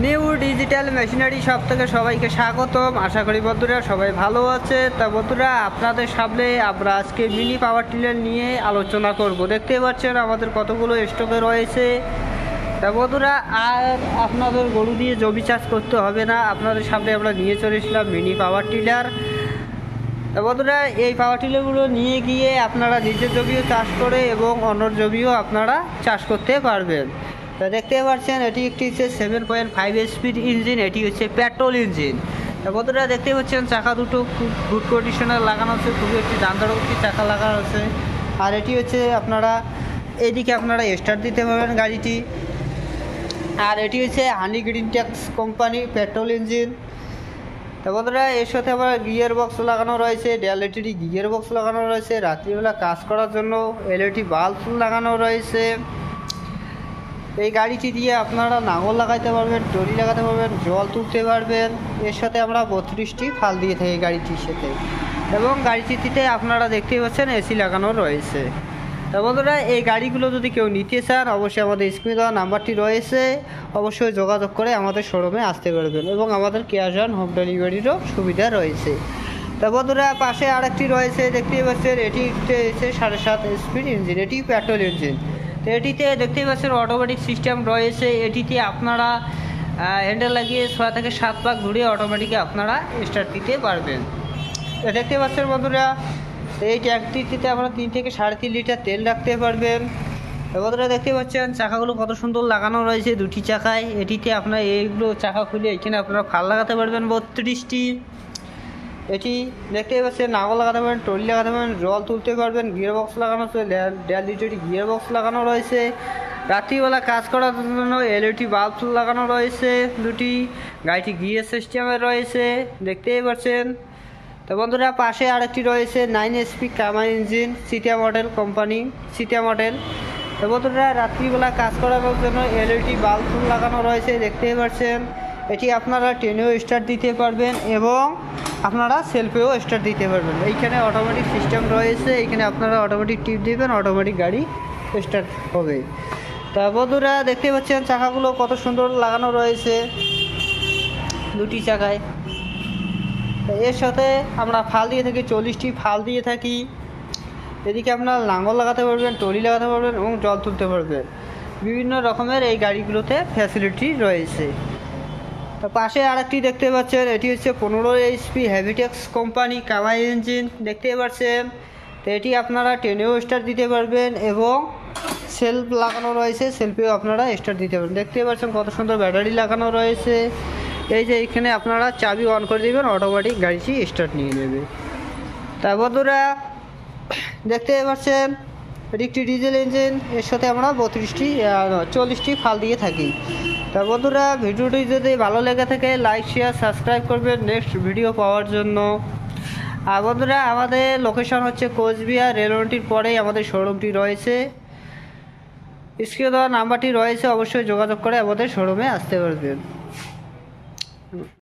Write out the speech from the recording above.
New digital machinery shop থেকে সবাইকে স্বাগতম। আশা করি বন্ধুরা সবাই ভালো আছে। তা বন্ধুরা, আপনাদের সামনে আমরা আজকে মিনি পাওয়ার টিলার নিয়ে আলোচনা করব। দেখতে পাচ্ছেন আমাদের কতগুলো স্টকে রয়েছে। তা বন্ধুরা, আর আপনাদের গরু দিয়ে জমি চাষ করতে হবে না। আপনাদের সামনে আমরা নিয়ে চলে এসলাম মিনি পাওয়ার টিলার। তা বন্ধুরা, এই পাওয়ার টিলারগুলো নিয়ে গিয়ে আপনারা নিজের জমিও চাষ করে এবং অন্য জমিও আপনারা চাষ করতে পারবেন। তা দেখতে পাচ্ছেন এটি একটি হচ্ছে 7.5 স্পিড ইঞ্জিন, এটি হচ্ছে পেট্রোল ইঞ্জিন। তা বন্ধুরা দেখতে পাচ্ছেন চাকা দুটো খুব গুড কন্ডিশনার লাগানো আছে, খুবই একটি দামদারক একটি চাকা লাগানো আছে। আর এটি হচ্ছে আপনারা এদিকে আপনারা স্টার্ট দিতে পারবেন গাড়িটি। আর এটি হচ্ছে honey green tax company petrol engine. তা বন্ধুরা, এর সাথে আবার গিয়ার বক্স লাগানো রয়েছে, এলইডি গিয়ার বক্স লাগানো রয়েছে। রাত্রিবেলা কাজ করার জন্য এলইডি বাল্ব লাগানো রয়েছে। এই গাড়িটি দিয়ে আপনারা নাঙল লাগাইতে পারবেন, টলি লাগাতে পারবেন, জল তুলতে পারবেন। এর সাথে আমরা 32টি ফাল দিয়ে থাকি গাড়িটির সাথে। এবং গাড়িটিতে আপনারা দেখতেই পাচ্ছেন এসি লাগানো রয়েছে। তা বন্ধুরা, এই গাড়িগুলো যদি কেউ নিতে চান অবশ্যই আমাদের স্ক্রিনে দেওয়া নাম্বারটি রয়েছে, অবশ্যই যোগাযোগ করে আমাদের শোরুমে আসতে পারবেন। এবং আমাদের ক্যাশ অন হোম ডেলিভারিরও সুবিধা রয়েছে। তা বন্ধুরা, পাশে আরেকটি রয়েছে দেখতেই পাচ্ছেন, এটি হচ্ছে 7.5 স্পিড ইঞ্জিন, এটি পেট্রোল ইঞ্জিন। তো এটিতে দেখতেই পাচ্ছেন অটোমেটিক সিস্টেম রয়েছে। এটিতে আপনারা হ্যান্ডেল লাগিয়ে 6 থেকে 7 পাক ঘুরিয়ে অটোমেটিকে আপনারা স্টার্ট দিতে পারবেন। তো দেখতে পাচ্ছেন বন্ধুরা, এই ট্যাঙ্কটিতে আমরা 3 থেকে 3.5 লিটার তেল রাখতে পারবেন। তো বন্ধুরা দেখতে পাচ্ছেন চাকাগুলো কত সুন্দর লাগানো রয়েছে দুটি চাকায়। এটিতে আপনারা এইগুলো চাকা খুলে এখানে আপনারা ফাল লাগাতে পারবেন 32টি। এটি দেখতেই পাচ্ছেন নাঙল লাগাতে পারবেন, টলি লাগাতে পারবেন, জল তুলতে পারবেন। গিয়ার বক্স লাগানো আছে, 1.5 লিটার গিয়ার বক্স লাগানো রয়েছে। রাত্রিবেলা কাজ করার জন্য এলইডি বাল্ব লাগানো রয়েছে দুটি। গাড়িটি গিয়ার সিস্টেমে রয়েছে দেখতেই পাচ্ছেন। তো বন্ধুরা, পাশে আরেকটি রয়েছে 9 এসপি কামাই ইঞ্জিন, সিটিয়া মডেল কোম্পানি, সিটিয়া মডেল। তো বন্ধুরা, রাত্রিবেলা কাজ করার জন্য এলইডি বাল্ব লাগানো রয়েছে দেখতেই পাচ্ছেন। এটি আপনারা ট্রেনেও স্টার্ট দিতে পারবেন এবং আপনারা সেলফেও স্টার্ট দিতে পারবেন। এইখানে অটোমেটিক সিস্টেম রয়েছে, এইখানে আপনারা অটোমেটিক টিপ দিবেন, অটোমেটিক গাড়ি স্টার্ট হবে। তা বন্ধুরা দেখতে পাচ্ছেন চাকাগুলো কত সুন্দর লাগানো রয়েছে দুটি চাকায়। এর সাথে আমরা ফাল দিয়ে থাকি, 40টি ফাল দিয়ে থাকি। এদিকে আপনারা লাঙল লাগাতে পারবেন, টলি লাগাতে পারবেন এবং জল তুলতে পারবেন। বিভিন্ন রকমের এই গাড়িগুলোতে ফ্যাসিলিটি রয়েছে। তো পাশে আরেকটি দেখতে পাচ্ছেন, এটি হচ্ছে 15 এইচপি হেভিটেক্স কোম্পানি কামাই ইঞ্জিন দেখতে পাচ্ছেন। তো এটি আপনারা ট্রেনেও স্টার্ট দিতে পারবেন এবং সেলফ লাগানো রয়েছে, সেলফেও আপনারা স্টার্ট দিতে পারবেন। দেখতে পাচ্ছেন কত সুন্দর ব্যাটারি লাগানো রয়েছে। এই যে এখানে আপনারা চাবি অন করে দেবেন, অটোমেটিক গাড়িটি স্টার্ট নিয়ে নেবে। তা বন্ধুরা দেখতে পাচ্ছেন এটি একটি ডিজেল ইঞ্জিন, এর সাথে আমরা 40টি ফাল দিয়ে থাকি। তা বন্ধুরা, ভিডিওটি যদি ভালো লেগে থাকে লাইক শেয়ার সাবস্ক্রাইব করবেন নেক্সট ভিডিও পাওয়ার জন্য। আর বন্ধুরা, আমাদের লোকেশন হচ্ছে কোচবিহার রেলওয়েটির পরেই আমাদের শোরুমটি রয়েছে। স্ক্রিনে দেওয়া নাম্বারটি রয়েছে, অবশ্যই যোগাযোগ করে আমাদের শোরুমে আসতে পারবেন।